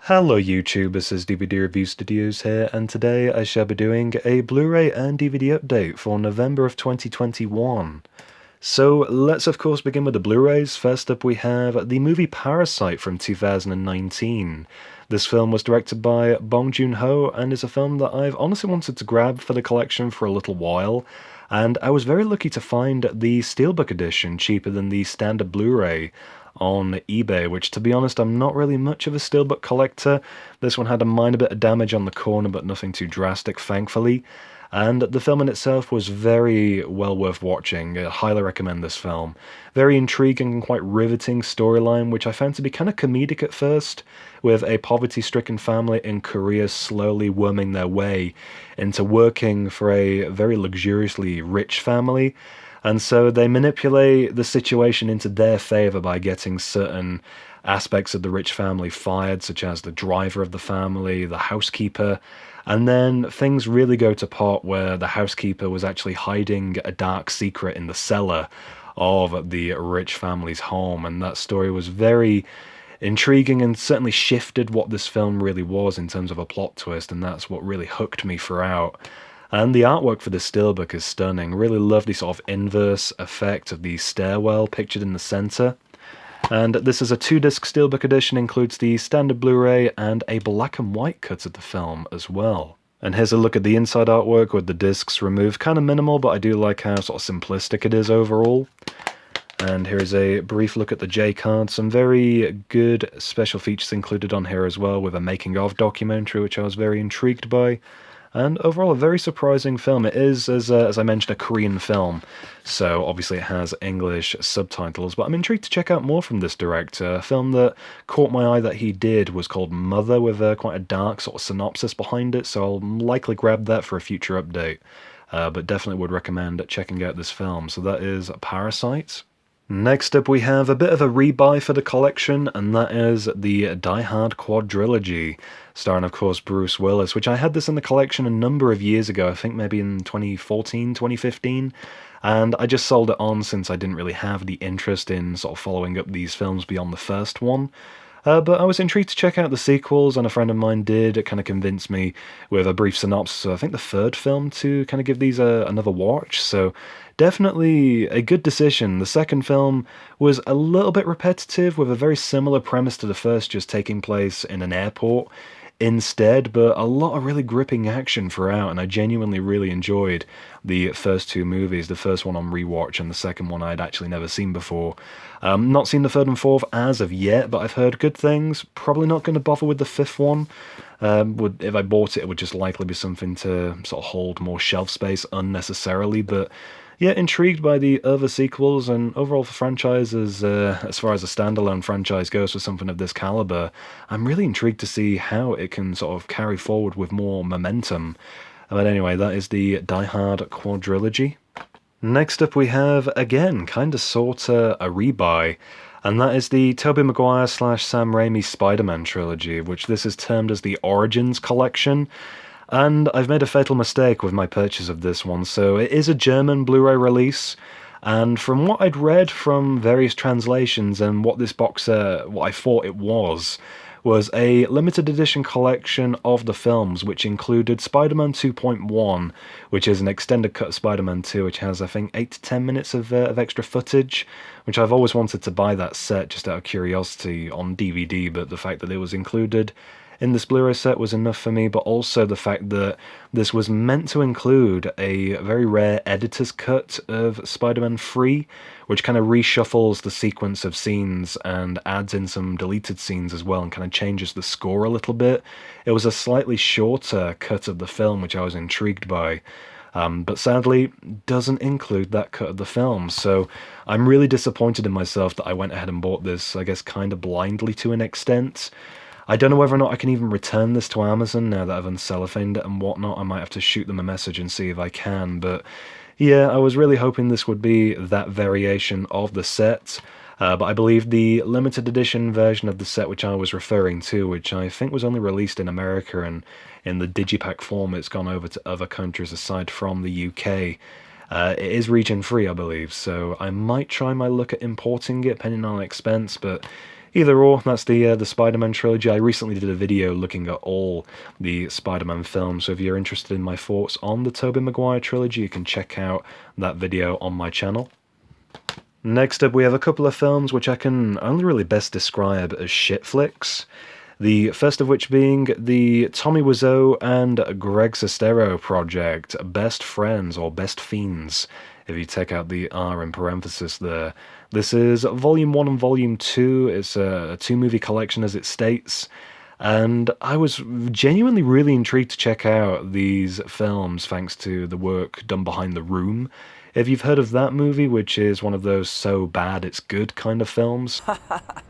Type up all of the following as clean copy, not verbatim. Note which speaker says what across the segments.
Speaker 1: Hello YouTube, this is DVD Review Studios here, and today I shall be doing a Blu-ray and DVD update for November of 2021. So let's of course begin with the Blu-rays. First up we have the movie Parasite from 2019. This film was directed by Bong Joon-ho and is a film that I've honestly wanted to grab for the collection for a little while, and I was very lucky to find the Steelbook edition cheaper than the standard Blu-ray on eBay, which to be honest I'm not really much of a steelbook collector. This one had a minor bit of damage on the corner but nothing too drastic, thankfully. And the film in itself was very well worth watching. I highly recommend this film. Very intriguing and quite riveting storyline, which I found to be kind of comedic at first, with a poverty-stricken family in Korea slowly worming their way into working for a very luxuriously rich family. And so they manipulate the situation into their favor by getting certain aspects of the rich family fired, such as the driver of the family, the housekeeper, and then things really go to pot where the housekeeper was actually hiding a dark secret in the cellar of the rich family's home, and that story was very intriguing and certainly shifted what this film really was in terms of a plot twist, and that's what really hooked me throughout. And the artwork for this steelbook is stunning. Really love the sort of inverse effect of the stairwell pictured in the center. And this is a 2-disc steelbook edition, includes the standard Blu-ray and a black and white cut of the film as well. And here's a look at the inside artwork with the discs removed. Kind of minimal, but I do like how sort of simplistic it is overall. And here's a brief look at the J-card. Some very good special features included on here as well, with a making-of documentary, which I was very intrigued by. And overall, a very surprising film. It is, as I mentioned, a Korean film, so obviously it has English subtitles, but I'm intrigued to check out more from this director. A film that caught my eye that he did was called Mother, with quite a dark sort of synopsis behind it, so I'll likely grab that for a future update. But definitely would recommend checking out this film. So that is Parasite. Next up we have a bit of a rebuy for the collection, and that is the Hard Quadrilogy, starring of course Bruce Willis, which I had this in the collection a number of years ago, I think maybe in 2014, 2015, and I just sold it on since I didn't really have the interest in sort of following up these films beyond the first one. But I was intrigued to check out the sequels, and a friend of mine did. It kind of convinced me with a brief synopsis of, I think, the third film to kind of give these another watch, so definitely a good decision. The second film was a little bit repetitive, with a very similar premise to the first, just taking place in an airport instead, but a lot of really gripping action throughout, and I genuinely really enjoyed the first two movies, the first one on rewatch and the second one I'd actually never seen before. Not seen the third and fourth as of yet, but I've heard good things. Probably not going to bother with the fifth one. If I bought it, it would just likely be something to sort of hold more shelf space unnecessarily, but yeah, intrigued by the other sequels, and overall for franchises, as far as a standalone franchise goes for something of this caliber, I'm really intrigued to see how it can sort of carry forward with more momentum. But anyway, that is the Die Hard Quadrilogy. Next up we have, again, kinda sorta a rebuy, and that is the Tobey Maguire / Sam Raimi Spider-Man trilogy, which this is termed as the Origins Collection. And I've made a fatal mistake with my purchase of this one, so it is a German Blu-ray release, and from what I'd read from various translations and what this box set, what I thought it was a limited edition collection of the films, which included Spider-Man 2.1, which is an extended cut of Spider-Man 2, which has, I think, 8 to 10 minutes of extra footage, which I've always wanted to buy that set just out of curiosity on DVD, but the fact that it was included in this Blu-ray set was enough for me, but also the fact that this was meant to include a very rare editor's cut of Spider-Man 3, which kind of reshuffles the sequence of scenes and adds in some deleted scenes as well and kind of changes the score a little bit. It was a slightly shorter cut of the film, which I was intrigued by. But sadly, doesn't include that cut of the film, so I'm really disappointed in myself that I went ahead and bought this, I guess, kind of blindly to an extent. I don't know whether or not I can even return this to Amazon now that I've uncellophaned it and whatnot. I might have to shoot them a message and see if I can, but yeah, I was really hoping this would be that variation of the set, but I believe the limited edition version of the set which I was referring to, which I think was only released in America and in the digipack form, it's gone over to other countries aside from the UK. It is region free, I believe, so I might try my luck at importing it, depending on expense, but Either or, that's the Spider-Man trilogy. I recently did a video looking at all the Spider-Man films, so if you're interested in my thoughts on the Tobey Maguire trilogy, you can check out that video on my channel. Next up, we have a couple of films which I can only really best describe as shit flicks. The first of which being the Tommy Wiseau and Greg Sestero project, Best Friends, or Best Fiends, if you take out the R in parenthesis there. This is Volume 1 and Volume 2, it's a two-movie collection as it states, and I was genuinely really intrigued to check out these films thanks to the work done behind The Room. If you've heard of that movie, which is one of those so bad it's good kind of films.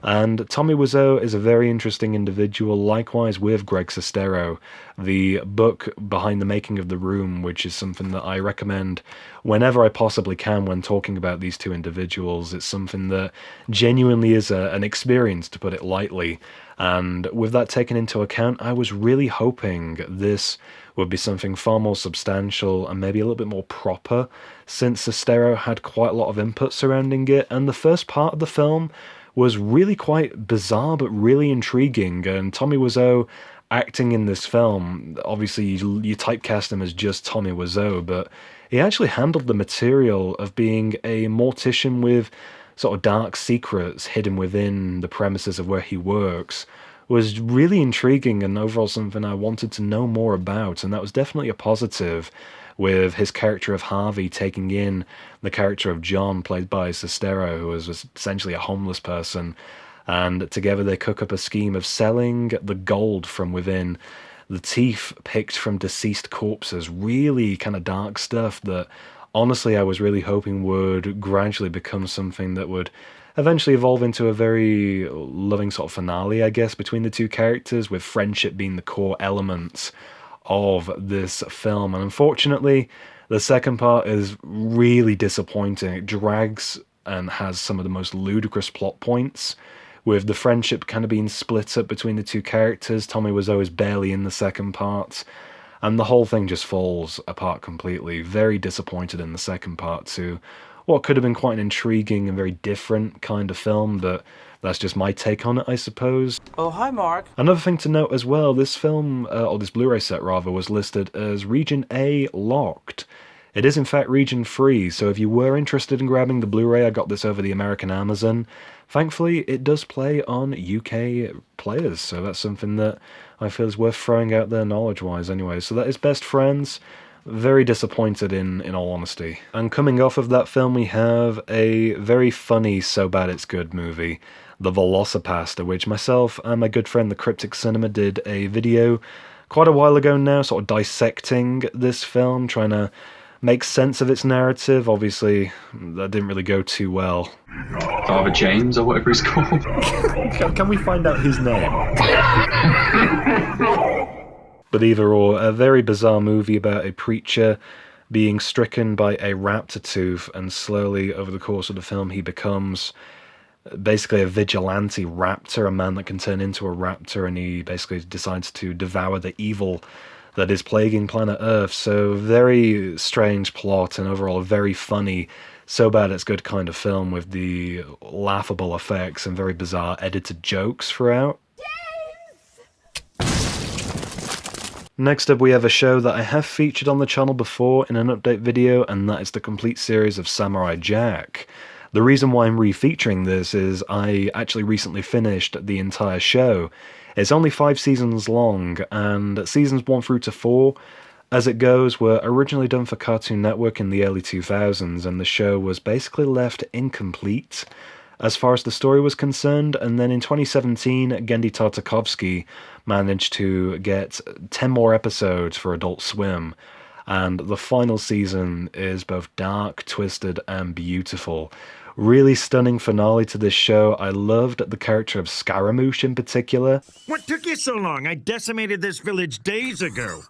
Speaker 1: And Tommy Wiseau is a very interesting individual, likewise with Greg Sestero. The book behind the making of The Room, which is something that I recommend whenever I possibly can when talking about these two individuals. It's something that genuinely is an experience, to put it lightly. And with that taken into account, I was really hoping this would be something far more substantial and maybe a little bit more proper, since Sestero had quite a lot of input surrounding it, and the first part of the film was really quite bizarre but really intriguing, and Tommy Wiseau acting in this film, obviously you typecast him as just Tommy Wiseau, but he actually handled the material of being a mortician with sort of dark secrets hidden within the premises of where he works, was really intriguing and overall something I wanted to know more about, and that was definitely a positive, with his character of Harvey taking in the character of John, played by Sestero, who was essentially a homeless person, and together they cook up a scheme of selling the gold from within, the teeth picked from deceased corpses, really kind of dark stuff that honestly I was really hoping would gradually become something that would eventually evolve into a very loving sort of finale, I guess, between the two characters, with friendship being the core elements of this film. And unfortunately, the second part is really disappointing. It drags and has some of the most ludicrous plot points, with the friendship kind of being split up between the two characters. Tommy Wiseau is barely in the second part, and the whole thing just falls apart completely. Very disappointed in the second part too. What could have been quite an intriguing and very different kind of film, but that's just my take on it, I suppose.
Speaker 2: Oh, hi, Mark.
Speaker 1: Another thing to note as well, this film, or this Blu-ray set rather, was listed as Region A locked. It is in fact region free, so if you were interested in grabbing the Blu-ray, I got this over the American Amazon. Thankfully, it does play on UK players, so that's something that I feel is worth throwing out there knowledge-wise anyway. So that is Best Friends. Very disappointed in all honesty. And coming off of that film, we have a very funny So Bad It's Good movie, The Velocipastor, which myself and my good friend The Cryptic Cinema did a video quite a while ago now, sort of dissecting this film, trying to make sense of its narrative. Obviously, that didn't really go too well.
Speaker 3: Father James, or whatever he's called.
Speaker 1: Can we find out his name? But either or, a very bizarre movie about a preacher being stricken by a raptor tooth, and slowly over the course of the film he becomes basically a vigilante raptor, a man that can turn into a raptor, and he basically decides to devour the evil that is plaguing planet Earth. So very strange plot, and overall a very funny, so bad it's good kind of film, with the laughable effects and very bizarre edited jokes throughout. Next up, we have a show that I have featured on the channel before in an update video, and that is the complete series of Samurai Jack. The reason why I'm refeaturing this is I actually recently finished the entire show. It's only 5 seasons long, and seasons 1 through to 4, as it goes, were originally done for Cartoon Network in the early 2000s, and the show was basically left incomplete as far as the story was concerned. And then in 2017, Genndy Tartakovsky managed to get 10 more episodes for Adult Swim, and the final season is both dark, twisted, and beautiful. Really stunning finale to this show. I loved the character of Scaramouche in particular.
Speaker 4: What took you so long? I decimated this village days ago.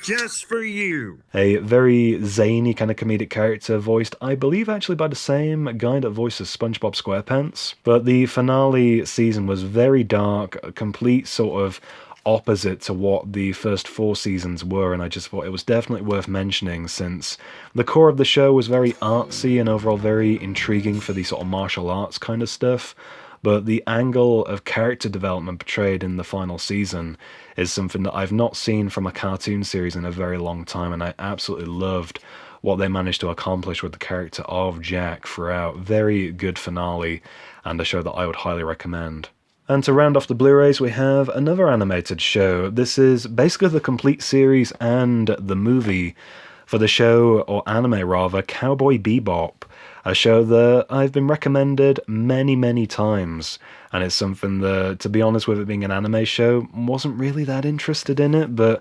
Speaker 4: Just for you.
Speaker 1: A very zany kind of comedic character, voiced, I believe, actually by the same guy that voices SpongeBob SquarePants. But the finale season was very dark, a complete sort of opposite to what the first 4 seasons were, and I just thought it was definitely worth mentioning, since the core of the show was very artsy and overall very intriguing for the sort of martial arts kind of stuff. but the angle of character development portrayed in the final season is something that I've not seen from a cartoon series in a very long time, and I absolutely loved what they managed to accomplish with the character of Jack throughout. Very good finale, and a show that I would highly recommend. And to round off the Blu-rays, we have another animated show. This is basically the complete series and the movie for the show, or anime rather, Cowboy Bebop, a show that I've been recommended many, many times. And it's something that, to be honest with it being an anime show, wasn't really that interested in it, but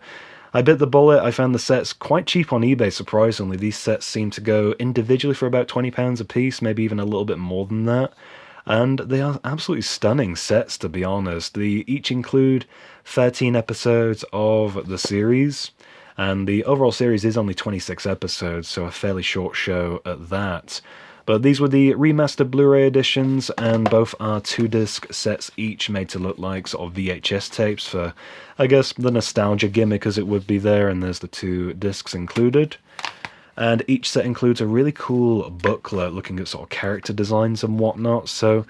Speaker 1: I bit the bullet. I found the sets quite cheap on eBay, surprisingly. These sets seem to go individually for about £20 a piece, maybe even a little bit more than that. And they are absolutely stunning sets, to be honest. They each include 13 episodes of the series, and the overall series is only 26 episodes, so a fairly short show at that. But these were the remastered Blu-ray editions, and both are 2-disc sets each, made to look like sort of VHS tapes for, I guess, the nostalgia gimmick as it would be there, and there's the 2 discs included. And each set includes a really cool booklet looking at sort of character designs and whatnot, so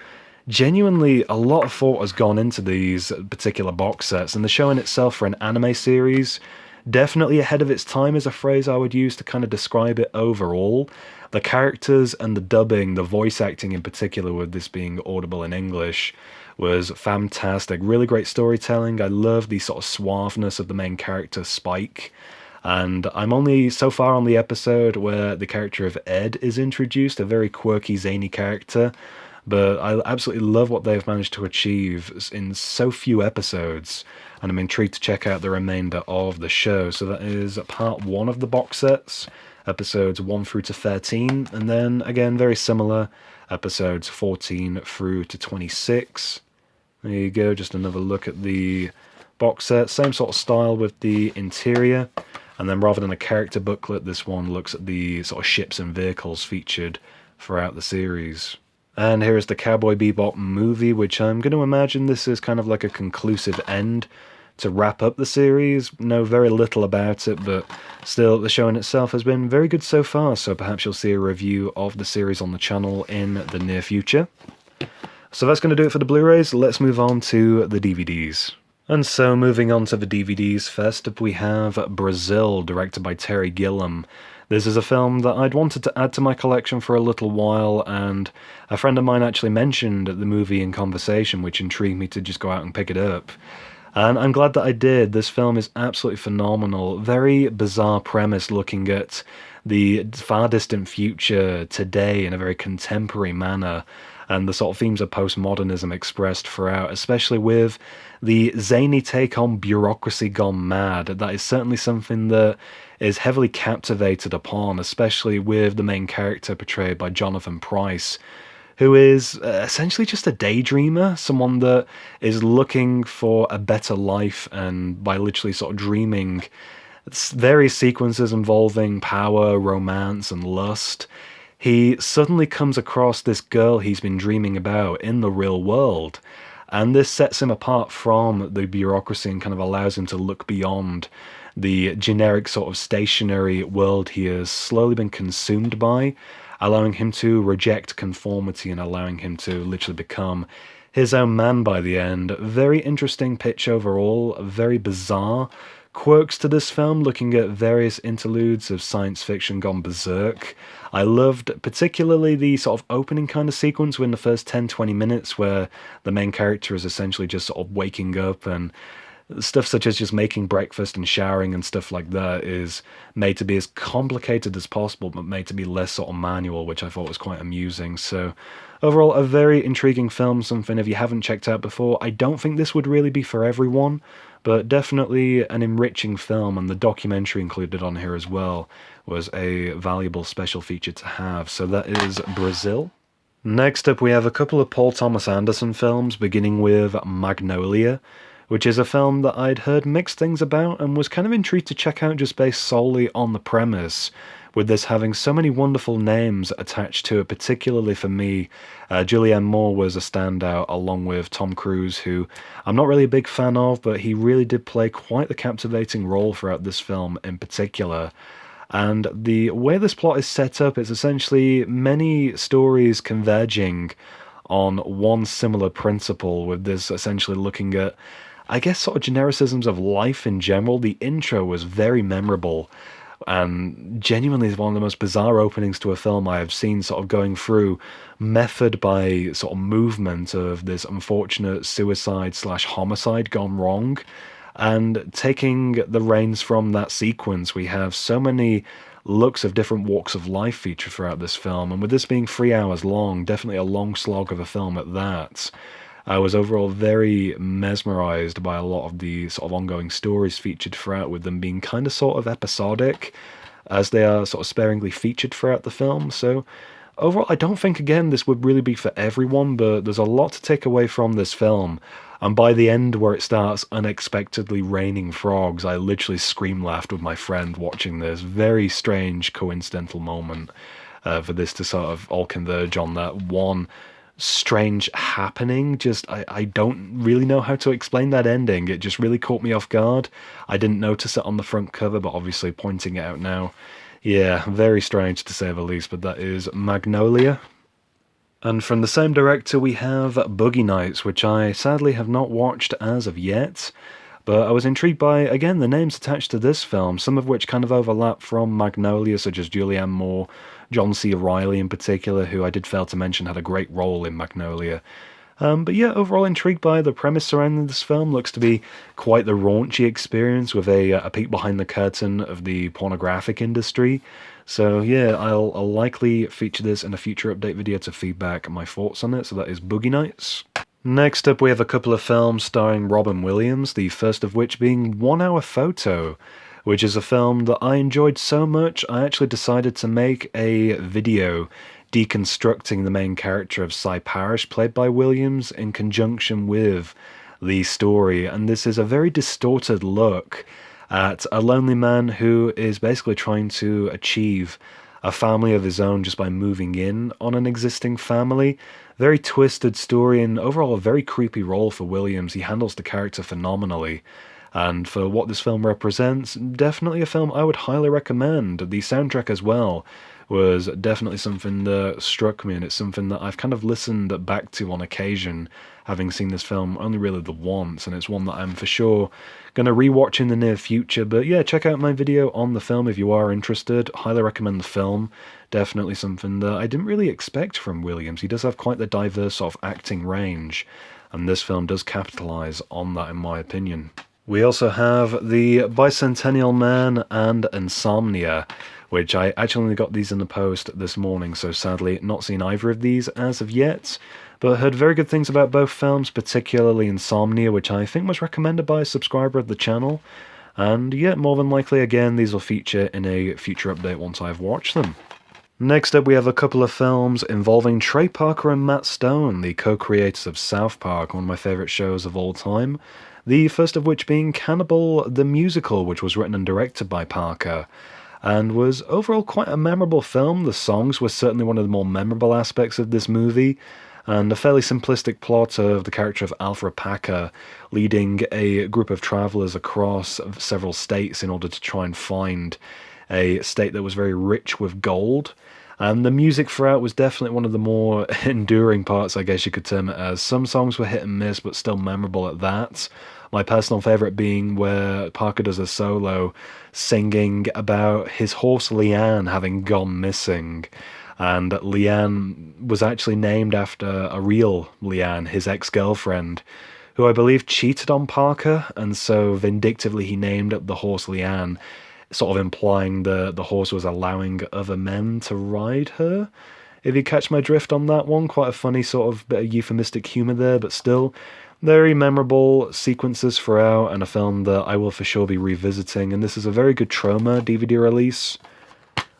Speaker 1: genuinely a lot of thought has gone into these particular box sets, and the show in itself for an anime series, definitely ahead of its time is a phrase I would use to kind of describe it overall. The characters and the dubbing, the voice acting in particular, with this being audible in English, was fantastic. Really great storytelling. I love the sort of suaveness of the main character, Spike. And I'm only so far on the episode where the character of Ed is introduced, a very quirky, zany character. But I absolutely love what they've managed to achieve in so few episodes, and I'm intrigued to check out the remainder of the show. So that is part 1 of the box sets, episodes 1 through to 13, and then, again, very similar, episodes 14 through to 26. There you go, just another look at the box set. Same sort of style with the interior, and then rather than a character booklet, this one looks at the sort of ships and vehicles featured throughout the series. And here is the Cowboy Bebop movie, which I'm going to imagine this is kind of like a conclusive end to wrap up the series. Know very little about it, but still, the show in itself has been very good so far, so perhaps you'll see a review of the series on the channel in the near future. So that's going to do it for the Blu-rays. Let's move on to the DVDs. And so, moving on to the DVDs, first up we have Brazil, directed by Terry Gilliam. This is a film that I'd wanted to add to my collection for a little while, and a friend of mine actually mentioned the movie in conversation, which intrigued me to just go out and pick it up. And I'm glad that I did. This film is absolutely phenomenal. Very bizarre premise, looking at the far distant future today in a very contemporary manner, and the sort of themes of postmodernism expressed throughout, especially with the zany take on bureaucracy gone mad. That is certainly something that is heavily captivated upon, especially with the main character portrayed by Jonathan Pryce, who is essentially just a daydreamer, someone that is looking for a better life, and by literally sort of dreaming various sequences involving power, romance, and lust, he suddenly comes across this girl he's been dreaming about in the real world. And this sets him apart from the bureaucracy and kind of allows him to look beyond the generic sort of stationary world he has slowly been consumed by, allowing him to reject conformity and allowing him to literally become his own man by the end. Very interesting pitch overall, very bizarre quirks to this film, looking at various interludes of science fiction gone berserk. I loved particularly the sort of opening kind of sequence within the first 10-20 minutes where the main character is essentially just sort of waking up, and stuff such as just making breakfast and showering and stuff like that is made to be as complicated as possible, but made to be less sort of manual, which I thought was quite amusing. So overall, a very intriguing film, something if you haven't checked out before, I don't think this would really be for everyone, but definitely an enriching film, and the documentary included on here as well was a valuable special feature to have. So that is Brazil. Next up we have a couple of Paul Thomas Anderson films, beginning with Magnolia, which is a film that I'd heard mixed things about and was kind of intrigued to check out just based solely on the premise, with this having so many wonderful names attached to it, particularly for me. Julianne Moore was a standout, along with Tom Cruise, who I'm not really a big fan of, but he really did play quite the captivating role throughout this film in particular. And the way this plot is set up is essentially many stories converging on one similar principle, with this essentially looking at, I guess, sort of genericisms of life in general. The intro was very memorable, and genuinely is one of the most bizarre openings to a film I have seen, sort of going through method by sort of movement of this unfortunate suicide slash homicide gone wrong. And taking the reins from that sequence, we have so many looks of different walks of life featured throughout this film, and with this being 3 hours long, definitely a long slog of a film at that, I was overall very mesmerized by a lot of the sort of ongoing stories featured throughout, with them being kind of sort of episodic, as they are sort of sparingly featured throughout the film. So overall, I don't think, again, this would really be for everyone, but there's a lot to take away from this film. And by the end, where it starts unexpectedly raining frogs, I literally scream laughed with my friend watching this. Very strange, coincidental moment for this to sort of all converge on that one strange happening. I don't really know how to explain that ending. It just really caught me off guard. I didn't notice it on the front cover, but obviously pointing it out now. Yeah, very strange to say the least, but that is Magnolia. And from the same director we have Boogie Nights, which I sadly have not watched as of yet, but I was intrigued by, again, the names attached to this film, some of which kind of overlap from Magnolia, such as Julianne Moore, John C. Reilly in particular, who I did fail to mention had a great role in Magnolia. But yeah, overall intrigued by the premise surrounding this film. Looks to be quite the raunchy experience, with a peek behind the curtain of the pornographic industry. So yeah, I'll likely feature this in a future update video to feedback my thoughts on it. So that is Boogie Nights. Next up, we have a couple of films starring Robin Williams, the first of which being 1 Hour Photo, which is a film that I enjoyed so much I actually decided to make a video deconstructing the main character of Cy Parrish, played by Williams, in conjunction with the story. And this is a very distorted look at a lonely man who is basically trying to achieve a family of his own just by moving in on an existing family. Very twisted story, and overall a very creepy role for Williams. He handles the character phenomenally. And for what this film represents, definitely a film I would highly recommend. The soundtrack as well was definitely something that struck me, and it's something that I've kind of listened back to on occasion, having seen this film only really the once, and it's one that I'm for sure going to rewatch in the near future. But yeah, check out my video on the film if you are interested. Highly recommend the film. Definitely something that I didn't really expect from Williams. He does have quite the diverse sort of acting range, and this film does capitalise on that in my opinion. We also have the Bicentennial Man and Insomnia, which I actually only got these in the post this morning, so sadly not seen either of these as of yet, but heard very good things about both films, particularly Insomnia, which I think was recommended by a subscriber of the channel, and yeah, more than likely again these will feature in a future update once I've watched them. Next up, we have a couple of films involving Trey Parker and Matt Stone, the co-creators of South Park, one of my favourite shows of all time. The first of which being Cannibal The Musical, which was written and directed by Parker, and was overall quite a memorable film. The songs were certainly one of the more memorable aspects of this movie, and a fairly simplistic plot of the character of Alfred Packer leading a group of travellers across several states in order to try and find a state that was very rich with gold. And the music throughout was definitely one of the more enduring parts, I guess you could term it as. Some songs were hit and miss, but still memorable at that. My personal favourite being where Parker does a solo singing about his horse Leanne having gone missing. And Leanne was actually named after a real Leanne, his ex-girlfriend, who I believe cheated on Parker, and so vindictively he named the horse Leanne, sort of implying the horse was allowing other men to ride her. If you catch my drift on that one, quite a funny sort of bit of euphemistic humour there, but still very memorable sequences throughout, and a film that I will for sure be revisiting. And this is a very good Troma DVD release,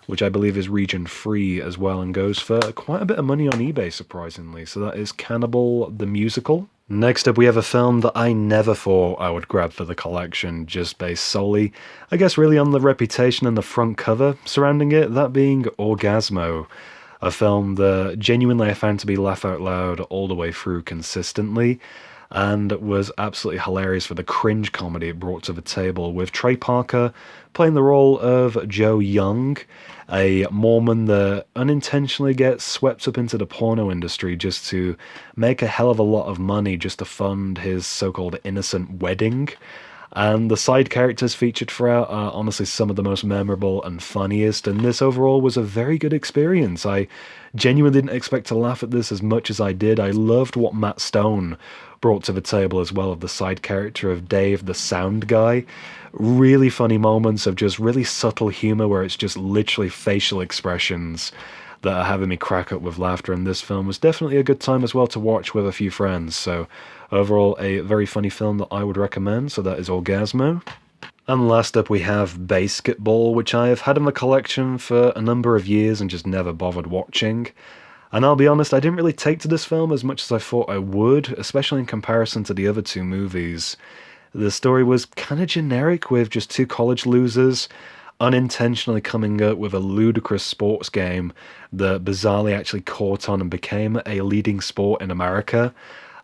Speaker 1: which I believe is region free as well, and goes for quite a bit of money on eBay, surprisingly. So that is Cannibal The Musical. Next up, we have a film that I never thought I would grab for the collection, just based solely, I guess, really on the reputation and the front cover surrounding it, that being Orgasmo, a film that genuinely I found to be laugh out loud all the way through consistently. and was absolutely hilarious for the cringe comedy it brought to the table, with Trey Parker playing the role of Joe Young, a Mormon that unintentionally gets swept up into the porno industry just to make a hell of a lot of money just to fund his so-called innocent wedding. And the side characters featured throughout are honestly some of the most memorable and funniest, and this overall was a very good experience. I genuinely didn't expect to laugh at this as much as I did. I loved what Matt Stone brought to the table as well, of the side character of Dave, the sound guy. Really funny moments of just really subtle humor where it's just literally facial expressions that are having me crack up with laughter, and this film was definitely a good time as well to watch with a few friends. So overall, a very funny film that I would recommend. So that is Orgasmo. And last up we have Basketball, which I have had in the collection for a number of years and just never bothered watching. And I'll be honest, I didn't really take to this film as much as I thought I would, especially in comparison to the other two movies. The story was kind of generic, with just two college losers unintentionally coming up with a ludicrous sports game that bizarrely actually caught on and became a leading sport in America.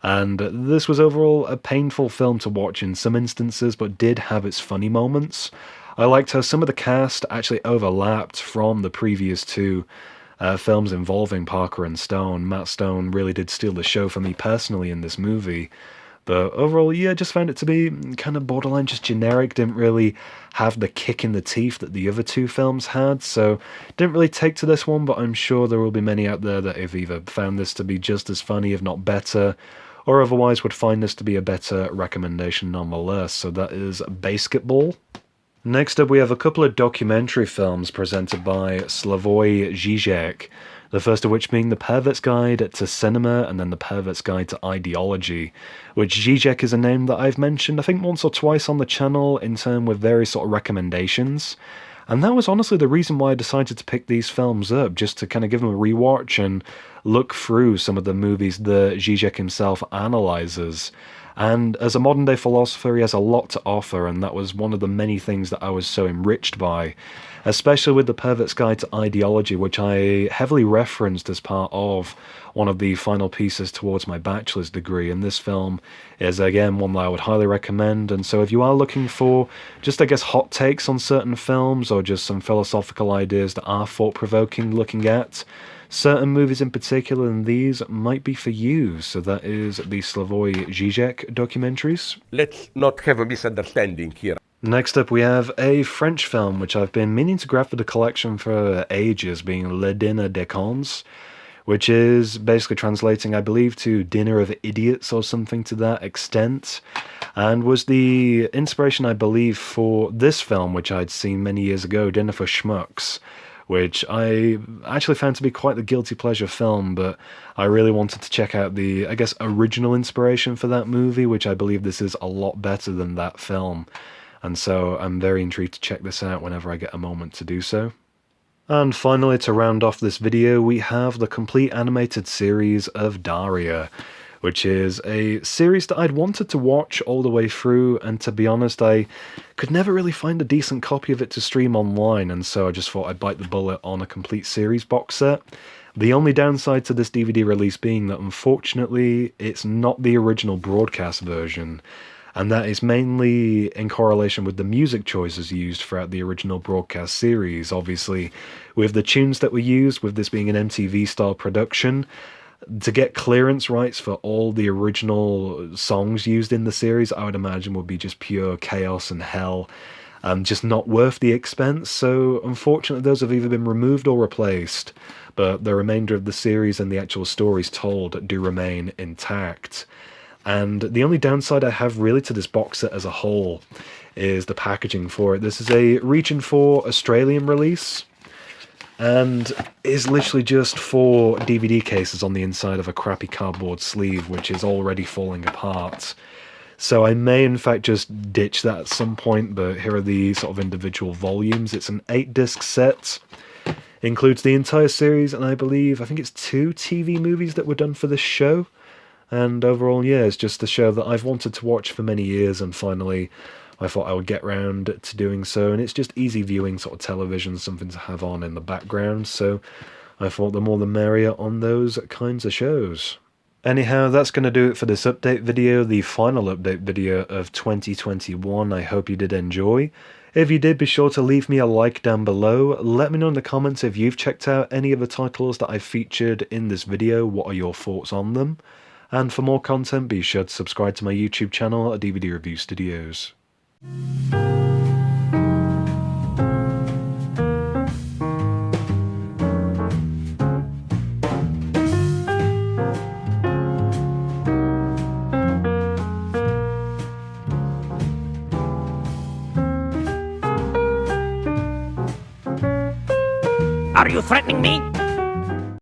Speaker 1: And this was overall a painful film to watch in some instances, but did have its funny moments. I liked how some of the cast actually overlapped from the previous two films involving Parker and Stone. Matt Stone really did steal the show for me personally in this movie. But overall, yeah, I just found it to be kind of borderline just generic. Didn't really have the kick in the teeth that the other two films had, so didn't really take to this one, but I'm sure there will be many out there that have either found this to be just as funny, if not better, or otherwise would find this to be a better recommendation nonetheless. So that is Basketball. Next up, we have a couple of documentary films presented by Slavoj Žižek, the first of which being The Pervert's Guide to Cinema and then The Pervert's Guide to Ideology, which Žižek is a name that I've mentioned I think once or twice on the channel in terms with various sort of recommendations. And that was honestly the reason why I decided to pick these films up, just to kind of give them a rewatch and look through some of the movies that Žižek himself analyzes. And as a modern day philosopher, he has a lot to offer, and that was one of the many things that I was so enriched by, especially with The Pervert's Guide to Ideology, which I heavily referenced as part of one of the final pieces towards my bachelor's degree. And this film is, again, one that I would highly recommend. And so if you are looking for just, I guess, hot takes on certain films, or just some philosophical ideas that are thought-provoking looking at certain movies in particular, and these might be for you. So that is the Slavoj Žižek documentaries.
Speaker 2: Let's not have a misunderstanding here.
Speaker 1: Next up, we have a French film which I've been meaning to grab for the collection for ages, being Ledina des Cons, which is basically translating, I believe, to Dinner of Idiots or something to that extent, and was the inspiration, I believe, for this film, which I'd seen many years ago, Dinner for Schmucks, which I actually found to be quite the guilty pleasure film, but I really wanted to check out the, I guess, original inspiration for that movie, which I believe this is a lot better than that film. And so I'm very intrigued to check this out whenever I get a moment to do so. And finally, to round off this video, we have the complete animated series of Daria, which is a series that I'd wanted to watch all the way through, and to be honest, I could never really find a decent copy of it to stream online, and so I just thought I'd bite the bullet on a complete series box set. The only downside to this DVD release being that, unfortunately, it's not the original broadcast version, and that is mainly in correlation with the music choices used throughout the original broadcast series. Obviously, with the tunes that were used, with this being an MTV-style production, to get clearance rights for all the original songs used in the series, I would imagine would be just pure chaos and hell, just not worth the expense. So unfortunately, those have either been removed or replaced, but the remainder of the series and the actual stories told do remain intact. And the only downside I have really to this box set as a whole is the packaging for it. This is a Region 4 Australian release, and is literally just 4 DVD cases on the inside of a crappy cardboard sleeve, which is already falling apart. So I may in fact just ditch that at some point, but here are the sort of individual volumes. It's an 8-disc set, includes the entire series, and I think it's 2 TV movies that were done for this show. And overall, yeah, it's just a show that I've wanted to watch for many years, and finally I thought I would get round to doing so, and it's just easy viewing sort of television, something to have on in the background, so I thought the more the merrier on those kinds of shows. Anyhow, that's going to do it for this update video, the final update video of 2021. I hope you did enjoy. If you did, be sure to leave me a like down below. Let me know in the comments if you've checked out any of the titles that I featured in this video. What are your thoughts on them? And for more content, be sure to subscribe to my YouTube channel at DVD Review Studios.
Speaker 5: Are you threatening me?